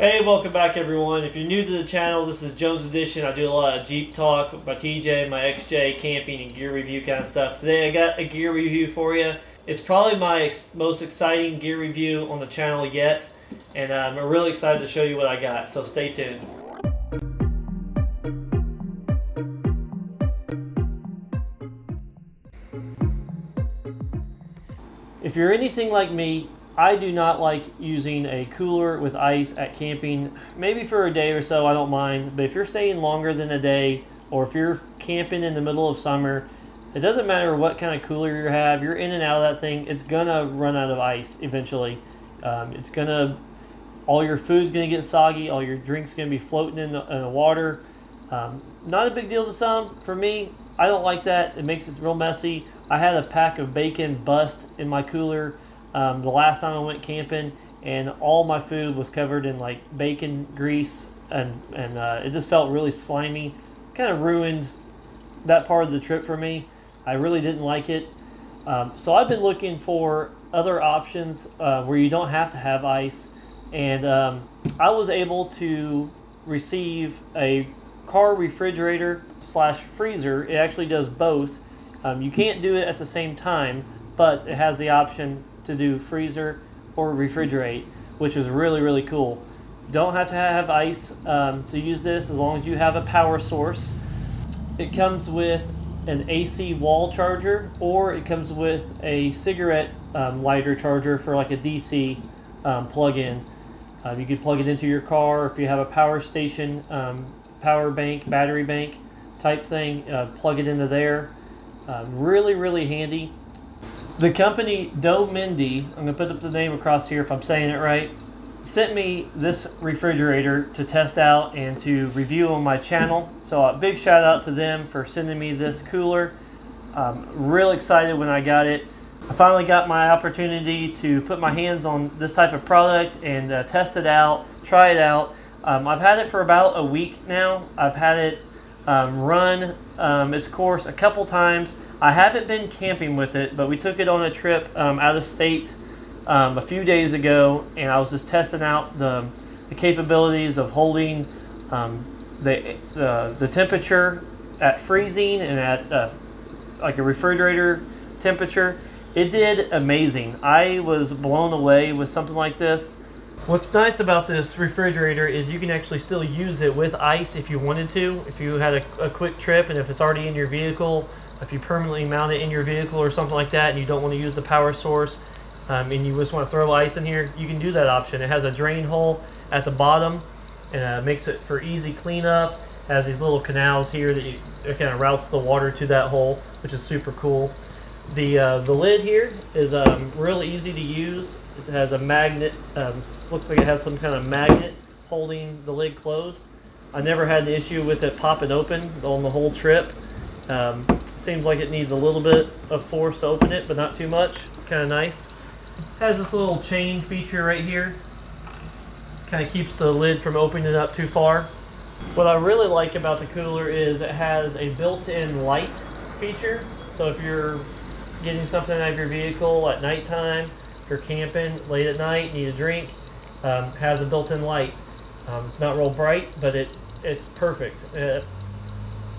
Hey, welcome back everyone. If you're new to the channel, this is Jones Edition. I do a lot of Jeep talk with my TJ, my XJ, camping and gear review kind of stuff. Today I got a gear review for you. It's probably my most exciting gear review on the channel yet, and I'm really excited to show you what I got, so stay tuned. If you're anything like me, I do not like using a cooler with ice at camping. Maybe for a day or so, I don't mind. But if you're staying longer than a day, or if you're camping in the middle of summer, it doesn't matter what kind of cooler you have. You're in and out of that thing. It's gonna run out of ice eventually. All your food's gonna get soggy. All your drinks gonna be floating in the water. Not a big deal to some. For me, I don't like that. It makes it real messy. I had a pack of bacon bust in my cooler the last time I went camping, and all my food was covered in like bacon grease, and it just felt really slimy. Kind of ruined that part of the trip for me. I really didn't like it. So I've been looking for other options where you don't have to have ice, and I was able to receive a car refrigerator / freezer. It actually does both. You can't do it at the same time, but it has the option to do freezer or refrigerate, which is really cool. Don't have to have ice to use this, as long as you have a power source. It comes with an AC wall charger, or it comes with a cigarette lighter charger for like a DC plug-in. You could plug it into your car, if you have a power station, power bank, battery bank type thing, plug it into there. Really handy. The company Domende, I'm going to put up the name across here if I'm saying it right, sent me this refrigerator to test out and to review on my channel. So a big shout out to them for sending me this cooler. Real excited when I got it. I finally got my opportunity to put my hands on this type of product and test it out, try it out. I've had it for about a week now. I've had it run its course a couple times. I haven't been camping with it, but we took it on a trip out of state a few days ago, and I was just testing out the capabilities of holding the temperature at freezing and at like a refrigerator temperature. It did amazing. I was blown away with something like this. What's nice about this refrigerator is you can actually still use it with ice if you wanted to. If you had a quick trip, and if it's already in your vehicle, if you permanently mount it in your vehicle or something like that, and you don't want to use the power source, and you just want to throw ice in here, you can do that option. It has a drain hole at the bottom, and makes it for easy cleanup. It has these little canals here that it kind of routes the water to that hole, which is super cool. The lid here is real easy to use. It has a magnet. Looks like it has some kind of magnet holding the lid closed. I never had an issue with it popping open on the whole trip. Seems like it needs a little bit of force to open it, but not too much. Kind of nice. Has this little chain feature right here. Kind of keeps the lid from opening up too far. What I really like about the cooler is it has a built-in light feature. So if you're getting something out of your vehicle at nighttime, if you're camping late at night, need a drink, has a built-in light. It's not real bright, but it's perfect.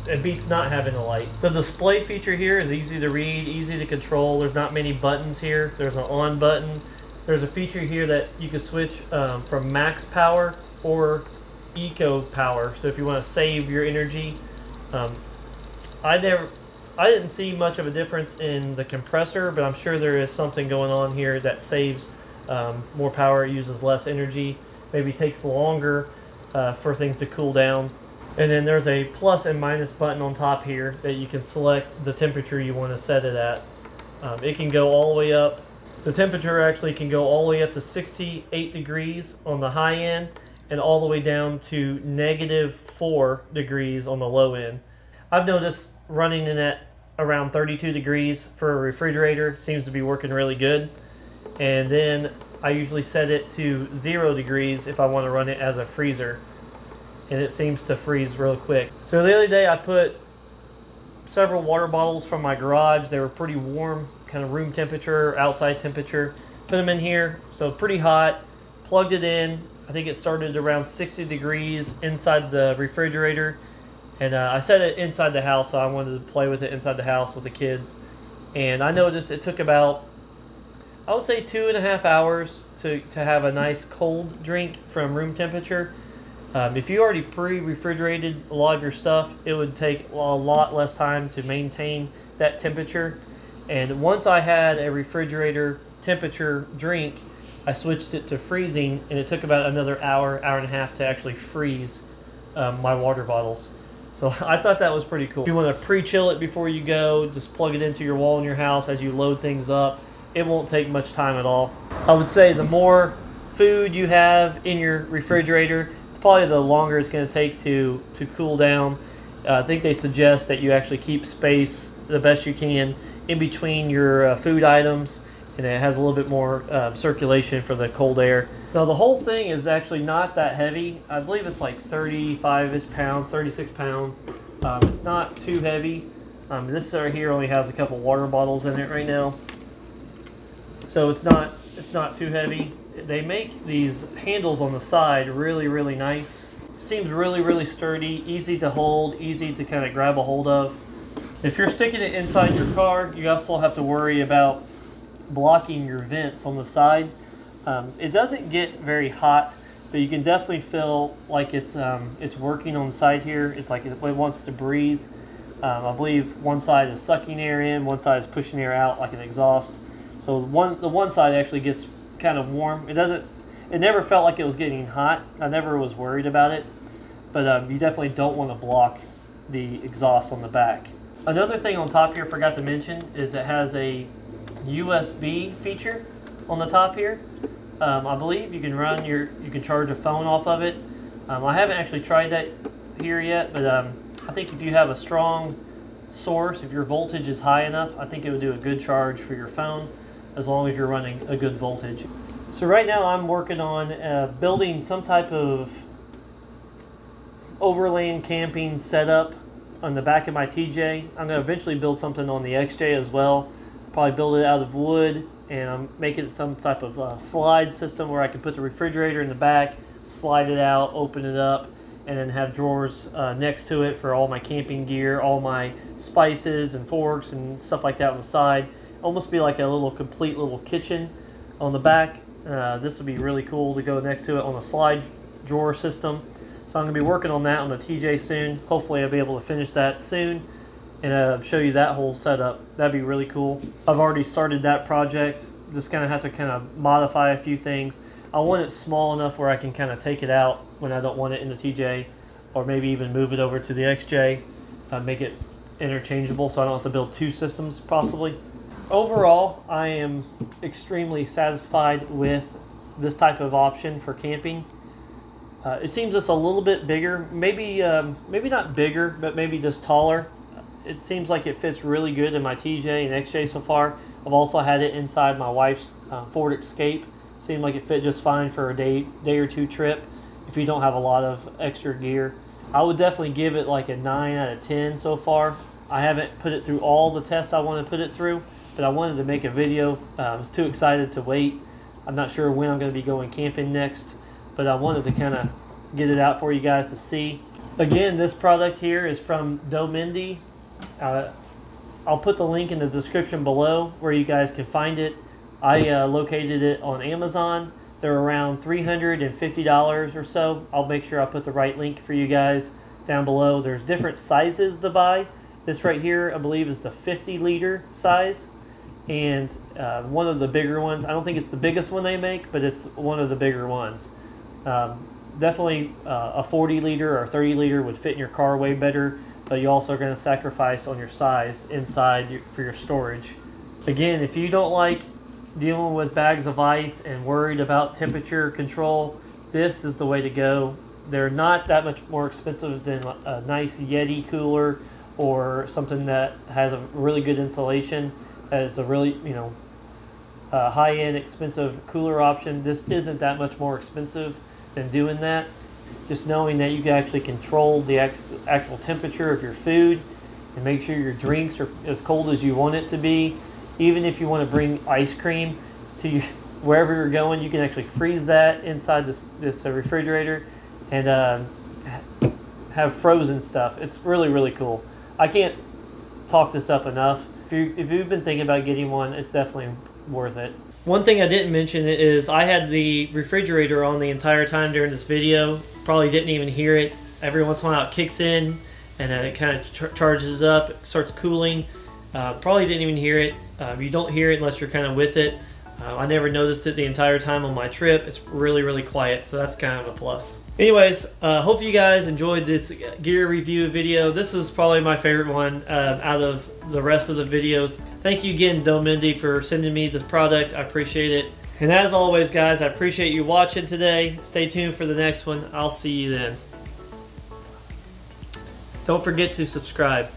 It beats not having a light. The display feature here is easy to read, easy to control. There's not many buttons here. There's an on button. There's a feature here that you can switch from max power or eco power. So if you want to save your energy, I didn't see much of a difference in the compressor, but I'm sure there is something going on here that saves more power, uses less energy, maybe takes longer for things to cool down. And then there's a plus and minus button on top here that you can select the temperature you want to set it at. It can go all the way up. The temperature actually can go all the way up to 68 degrees on the high end and all the way down to -4 degrees on the low end. I've noticed running in at around 32 degrees for a refrigerator seems to be working really good. And then I usually set it to 0 degrees if I want to run it as a freezer, and it seems to freeze real quick. So the other day I put several water bottles from my garage. They were pretty warm, kind of room temperature, outside temperature. Put them in here, so pretty hot. Plugged it in. I think it started around 60 degrees inside the refrigerator. And I set it inside the house, so I wanted to play with it inside the house with the kids. And I noticed it took about, I would say, 2.5 hours to have a nice cold drink from room temperature. If you already pre-refrigerated a lot of your stuff, it would take a lot less time to maintain that temperature. And once I had a refrigerator temperature drink, I switched it to freezing, and it took about another hour, hour and a half to actually freeze my water bottles. So I thought that was pretty cool. If you want to pre-chill it before you go, just plug it into your wall in your house as you load things up. It won't take much time at all. I would say the more food you have in your refrigerator, probably the longer it's going to take to cool down. I think they suggest that you actually keep space the best you can in between your food items, and it has a little bit more circulation for the cold air. Now the whole thing is actually not that heavy. I believe it's like 35-ish pounds, 36 pounds. It's not too heavy. This right here only has a couple water bottles in it right now, so it's not too heavy. They make these handles on the side really nice. Seems really sturdy, easy to hold, easy to kind of grab a hold of. If you're sticking it inside your car, you also have to worry about blocking your vents on the side. It doesn't get very hot, but you can definitely feel like it's working on the side here. It's like it wants to breathe. I believe one side is sucking air in, one side is pushing air out like an exhaust. So the one side actually gets kind of warm. It never felt like it was getting hot. I never was worried about it, but you definitely don't want to block the exhaust on the back. Another thing on top here I forgot to mention is it has a USB feature on the top here. I believe you can charge a phone off of it. I haven't actually tried that here yet, but I think if you have a strong source, if your voltage is high enough, I think it would do a good charge for your phone as long as you're running a good voltage. So right now I'm working on building some type of overland camping setup on the back of my TJ. I'm going to eventually build something on the XJ as well. Probably build it out of wood, and I'm making some type of slide system where I can put the refrigerator in the back, slide it out, open it up, and then have drawers next to it for all my camping gear, all my spices and forks and stuff like that on the side. Almost be like a complete little kitchen on the back. This would be really cool to go next to it on a slide drawer system. So I'm going to be working on that on the TJ soon. Hopefully I'll be able to finish that soon and show you that whole setup. That'd be really cool. I've already started that project. Just going to have to modify a few things. I want it small enough where I can kind of take it out when I don't want it in the TJ, or maybe even move it over to the XJ, make it interchangeable so I don't have to build two systems possibly. Overall, I am extremely satisfied with this type of option for camping. It seems just a little bit bigger, maybe not bigger, but maybe just taller. It seems like it fits really good in my TJ and XJ so far. I've also had it inside my wife's Ford Escape. Seemed like it fit just fine for a day or two trip if you don't have a lot of extra gear. I would definitely give it like a 9 out of 10 so far. I haven't put it through all the tests I want to put it through, but I wanted to make a video. I was too excited to wait. I'm not sure when I'm going to be going camping next, but I wanted to kind of get it out for you guys to see. Again, this product here is from Domende. I'll put the link in the description below where you guys can find it. I located it on Amazon. They're around $350 or so. I'll make sure I put the right link for you guys down below. There's different sizes to buy. This right here, I believe, is the 50-liter size. And one of the bigger ones, I don't think it's the biggest one they make, but it's one of the bigger ones. Definitely a 40-liter or 30-liter would fit in your car way better, but you also are going to sacrifice on your size inside for your storage. Again, if you don't like dealing with bags of ice and worried about temperature control, this is the way to go. They're not that much more expensive than a nice Yeti cooler or something that has a really good insulation. That is a really, high-end expensive cooler option. This isn't that much more expensive than doing that. Just knowing that you can actually control the actual temperature of your food and make sure your drinks are as cold as you want it to be. Even if you want to bring ice cream to wherever you're going, you can actually freeze that inside this refrigerator and have frozen stuff. It's really, really cool. I can't talk this up enough. If you've been thinking about getting one, it's definitely worth it. One thing I didn't mention is I had the refrigerator on the entire time during this video. Probably didn't even hear it. Every once in a while it kicks in and then it kind of charges up, it starts cooling. Probably didn't even hear it. You don't hear it unless you're kind of with it. I never noticed it the entire time on my trip. It's really, really quiet, so that's kind of a plus. Anyways, hope you guys enjoyed this gear review video. This is probably my favorite one out of the rest of the videos. Thank you again, Domende, for sending me this product. I appreciate it. And as always, guys, I appreciate you watching today. Stay tuned for the next one. I'll see you then. Don't forget to subscribe.